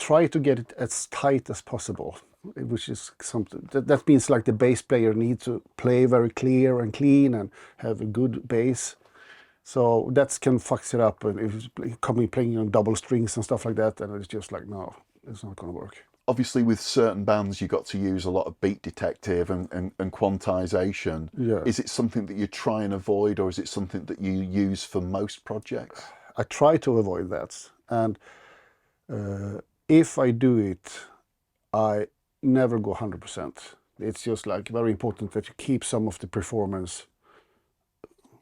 try to get it as tight as possible, which is something that means like the bass player needs to play very clear and clean and have a good bass. So that can fuck it up, and if it's playing on double strings and stuff like that, and it's just like, no, it's not going to work. Obviously, with certain bands, you got to use a lot of beat detective and quantization. Yeah. Is it something that you try and avoid, or is it something that you use for most projects? I try to avoid that, and if I do it, I never go 100%. It's just like very important that you keep some of the performance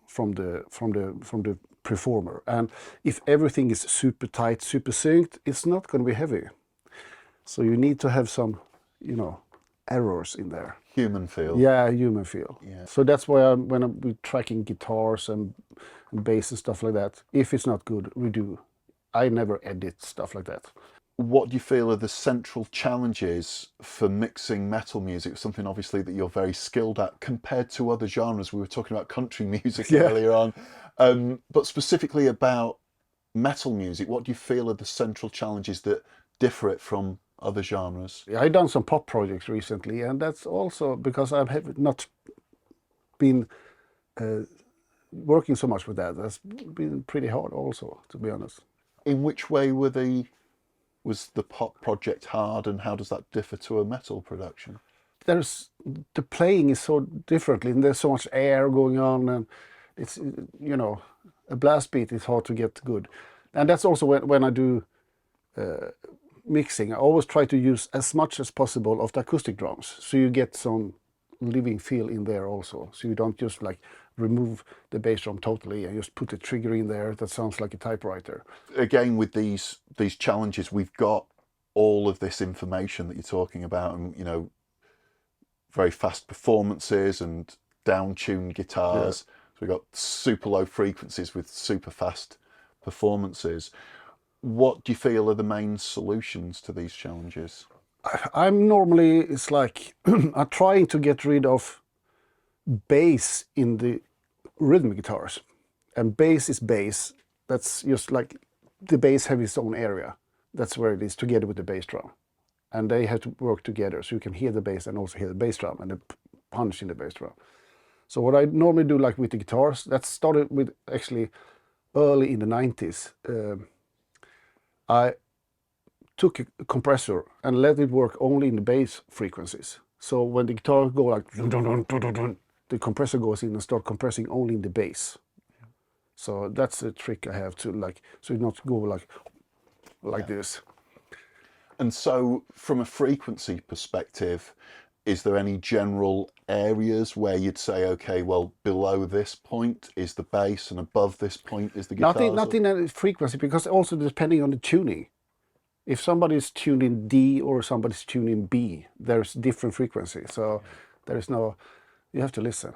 from the performer. And if everything is super tight, super synced, it's not going to be heavy. So you need to have some, you know, errors in there. Human feel. Yeah, human feel. Yeah. So that's why when I'm tracking guitars and bass and stuff like that, if it's not good, redo. I never edit stuff like that. What do you feel are the central challenges for mixing metal music, something obviously that you're very skilled at, compared to other genres? We were talking about country music earlier on, but specifically about metal music, what do you feel are the central challenges that differ it from other genres? I've done some pop projects recently, and that's also because I have not been working so much with that. That's been pretty hard also, to be honest. In which way was the pop project hard, and how does that differ to a metal production? The playing is so differently, and there's so much air going on, and it's, you know, a blast beat is hard to get good. And that's also when I do mixing, I always try to use as much as possible of the acoustic drums, so you get some living feel in there also. So you don't just like remove the bass drum totally and just put a trigger in there that sounds like a typewriter. Again, with these challenges, we've got all of this information that you're talking about, and, you know, very fast performances and down-tuned guitars. Yeah. So we've got super low frequencies with super fast performances. What do you feel are the main solutions to these challenges? I'm normally, it's like, I'm trying to get rid of bass in the rhythm guitars. And bass is bass. That's just like the bass have its own area. That's where it is, together with the bass drum. And they have to work together, so you can hear the bass and also hear the bass drum and the punch in the bass drum. So what I normally do, like with the guitars, that started with actually early in the 90s. I took a compressor and let it work only in the bass frequencies. So when the guitar go like dun, dun, dun, dun, dun, dun, the compressor goes in and start compressing only in the bass. So that's a trick I have to, like, so it not go like this. And so from a frequency perspective, is there any general areas where you'd say, okay, well, below this point is the bass and above this point is the guitar? Not in a frequency, because also depending on the tuning. If somebody's tuned in D or somebody's tuned in B, there's different frequency. So there is no, you have to listen.